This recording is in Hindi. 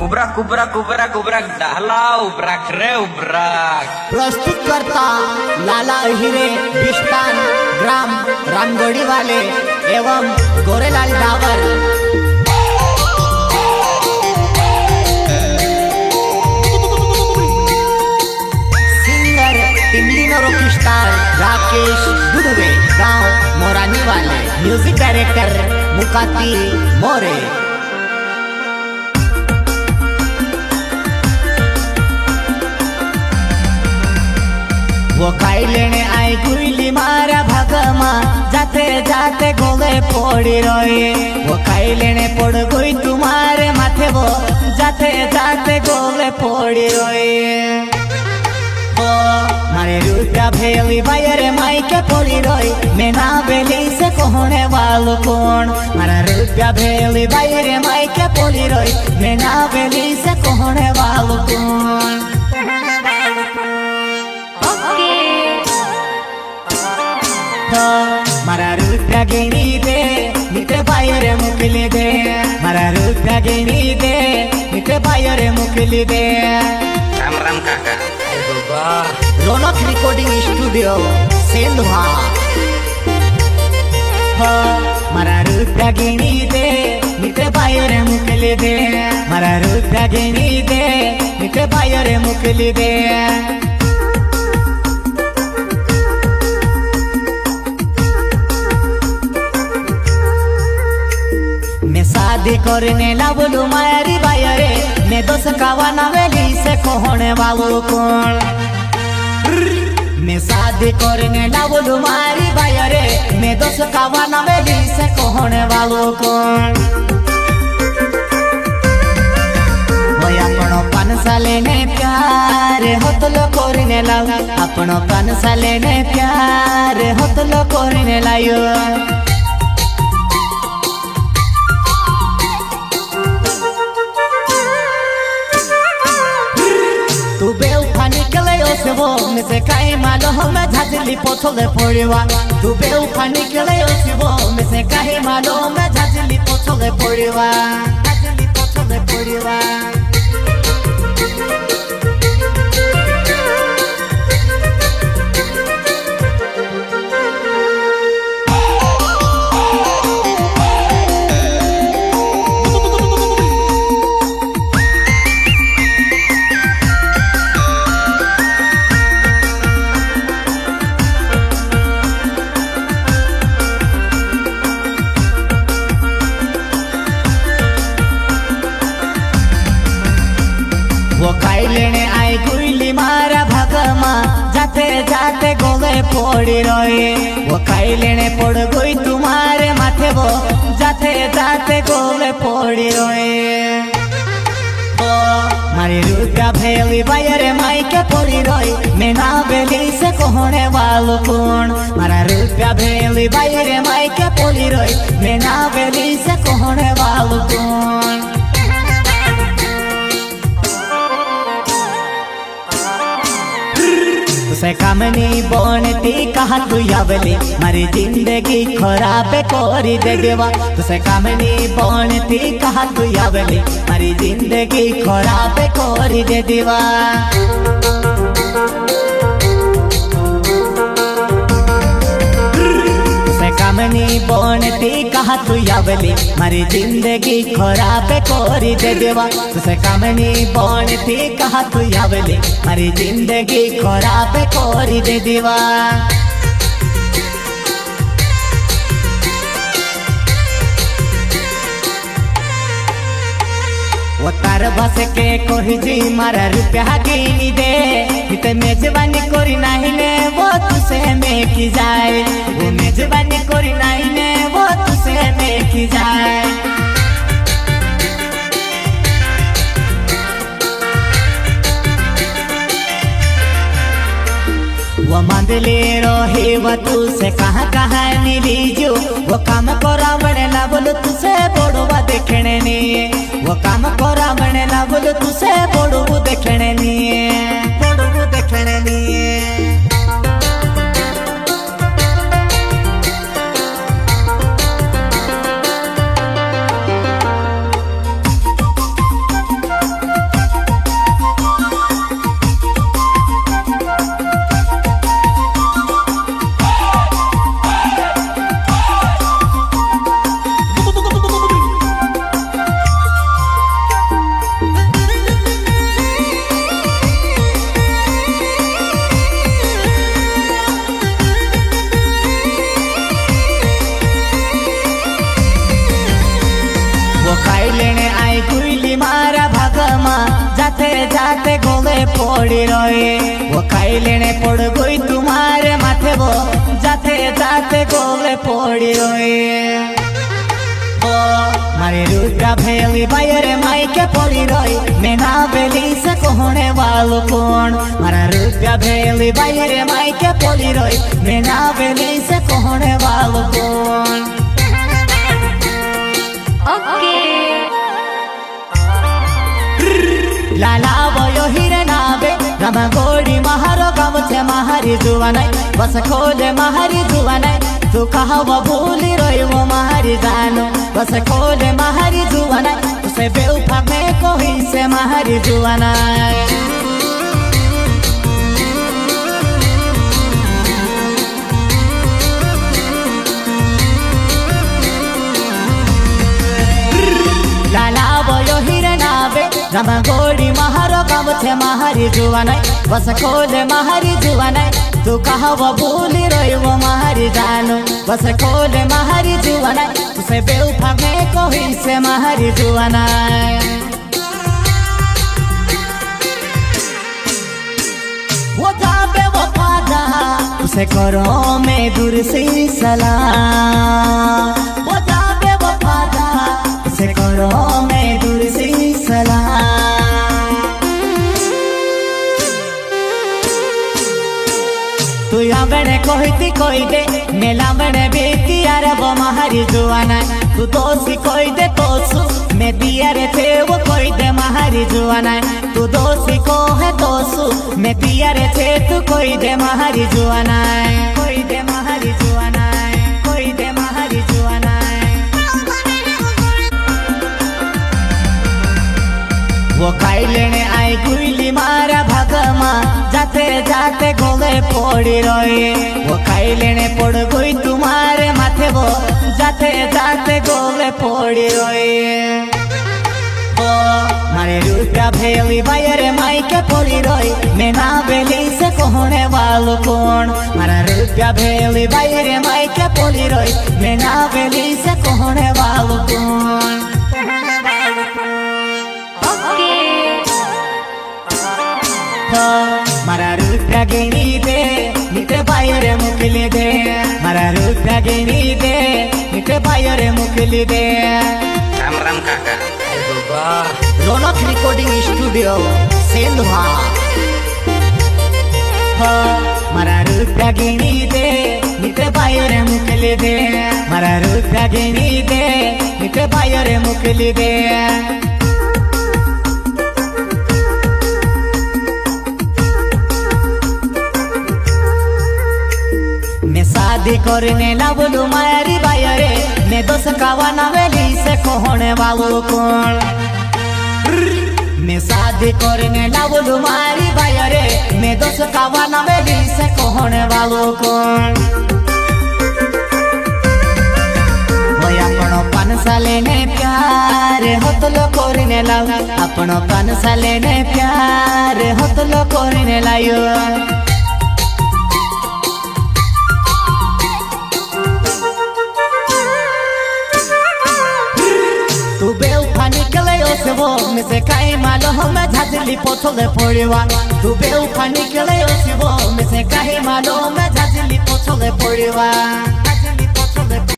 उब्राक उब्राक उब्राक उब्राक डाला उब्राक रे उब्राक प्रस्तुत करता लाला हिरे बिस्तान ग्राम रामगढ़ी वाले एवं गोरेलाल डावर। सिंगर टिमलिनो रॉक स्टार राकेश दुधवे गांव मोरानी वाले। Music director Mukati More. वो खाई लेने आई गुइली मारा भगमा जाते जाते गोले पोड़ी रोए। वो खाई लेने पड़ गई तुम्हारे माथे वो जाते जाते गोले पोड़ी रोए। ओ मारे रुपया भेली बायरे माई के पोड़ी रोई। मैं ना बेली से कहने वालों कौन। मारा रुपया भेली बायरे माई के पोड़ी रोई। मैं ना बेली से कहने वालों कौन। मारा रुपया गिनी दे मित्र बायरे मुकली दे। मारा रुपया गिनी दे मित्र बायरे मुकली दे। राम राम काका रौनक रिकॉर्डिंग स्टूडियो सेंधवा। मारा रुपया गिनी दे मित्र बायरे मुकली दे। मारा रुपया गिनी दे मित्र बायरे मुकली दे। शादी करने लावलू मारी बायरे मैं दोस्त कावाना वेली से कहने वालों कौन। मैं शादी करने लावलू मारी बायरे मैं दोस्त कावाना वेली से कहने वालों कौन। भाई अपनो 5 साले ने प्यार होतलो करने लाओ। अपनो 5 साले ने प्यार होतलो करने लायो। तू बेउफा निकले से वो में से काई मालो हमें झाजली पोछले पड़वा। तू बेउफा निकले से वो में से काई मालो हमें झाजली पोछले पड़वा। झाजली पोछले पड़वा। वो खाई लेने आई गुइली मारा भगमा जाते जाते गोले पोड़ी रोए। वो खाई लेने पड़ गई तुम्हारे माथे वो जाते जाते गोले पोड़ी रोए। ओ मारी रुपया भेली बायरे माई के पोड़ी रोई। मैं ना बेली से कहने वालों कौन। मारा रुपया भेली बायरे माई के पोड़ी रोई। मैं ना बेली से कहने वालों कौन। तुसे कामनी बोनती कहा तू यावली मारी जिंदगी खराब कोरी दे देवा। तुसे कामनी बोनती कहा तू यावली मारी जिंदगी खराब कोरी दे देवा। कामनी बोनती कहा तू यावली मारी जिंदगी खराब कोरी दे देवा। तुसे कामनी बोनती कहा तू यावली मारी जिंदगी खराब कोरी दे देवा। वो तार बस के कोही जी मारा रुपया गिनी दे। इते मेजबानी कोरी नहीं ने वो तुसे में की जाए। वो मेजबानी कोरी नहीं ने वो तुसे में की जाए। वो मंदले रोहे वो तुसे कहाँ कहाँ मिली जो। वो काम करा बने ला बोलो तुसे बोड़वा देखने ने। वो काम करा बने ला बोलो तुसे बोड़वा देखने ने। बोड़वा देखने ने। जाते जाते गोले पड़ी रहे। वो खाई लेने पड़ गई तुम्हारे माथे वो जाते जाते गोले पड़ी रहे। ओ मारे रुद्रा भेली बायर माइके पड़ी रही। मैं ना बेली से कहने वालों कौन। मारा रुद्रा भेली बायर माइके पड़ी रही। मैं ना बेली से कहने वालों कौन। लाला बयो हिरे नाबे रमा गोड़ी महारो गामछे महारी जुवानाई बस खोले महारी जुवानाई तू कहावा भूली रही वो महारी जानो बस खोले महारी जुवानाई उसे बेउफा में कोई से महारी जुवानाई। लाला बयो हिरे नाबे रमा गोड़ी महारो गामछे महारी जुवानाई बस खोले महारी जुवानाई तू कहावा भूली रही वो महारी जानो बस खोले महारी जुवानाई उसे बेउफा में कोई से महारी जुवानाई। वो जाबे वो पादा उसे करो में दूर से सलाम। वो जाबे वो पादा उसे करो में दूर से सलाम। तू लावणे कहती कोई दे मैं लावणे बेटी यार वो महारी जुवानाई तू दोषी कोई दे तोसु मैं दिया रे थे वो कोई दे महारी जुवानाई तू दोषी को है तोसु मैं दिया रे थे तू कोई दे महारी जुवानाई कोई दे महारी जुवानाई कोई दे महारी जुवानाई। वो खाई लेने आई गुइली मारा भगमा जाते जाते गोले पड़ी रहे। वो खाई लेने पड़ गई तुम्हारे माथे वो जाते जाते गोले पड़ी रहे। ओ मारे रुद्रा भेली बायर माइके पड़ी रही। मैं ना बेली से कहने वालों कौन। मारा रुद्रा भेली बायर माइके पड़ी रही। मैं ना बेली से कहने वालों कौन। मारा रुद्रा गिनी दे निते बायर मुकली दे मारा रुद्रा गिनी दे निते बायर मुकली दे। राम राम काका। रौनक रिकॉर्डिंग स्टूडियो सेंधवा। मारा रुद्रा गिनी दे निते बायर मुकली दे मारा रुद्रा गिनी दे निते बायर मुकली दे। शादी करने लावलू मारी बायरे मैं दोस्त कावाना वेली से कहने वालों कौन। मैं शादी करने लावलू मारी बायरे मैं दोस्त कावाना वेली से कहने वालों कौन। भाई अपनो 5 साले ने प्यार होतलो करने लाओ अपनो 5 साले ने प्यार होतलो करने लायो। तू बेउफा निकले ओसे वो में से काई मालो हमें झाजली पोछले पड़ीवा। तू बेउफा निकले ओसे वो में से काई मालो में झाजली पोछले पड़ीवा।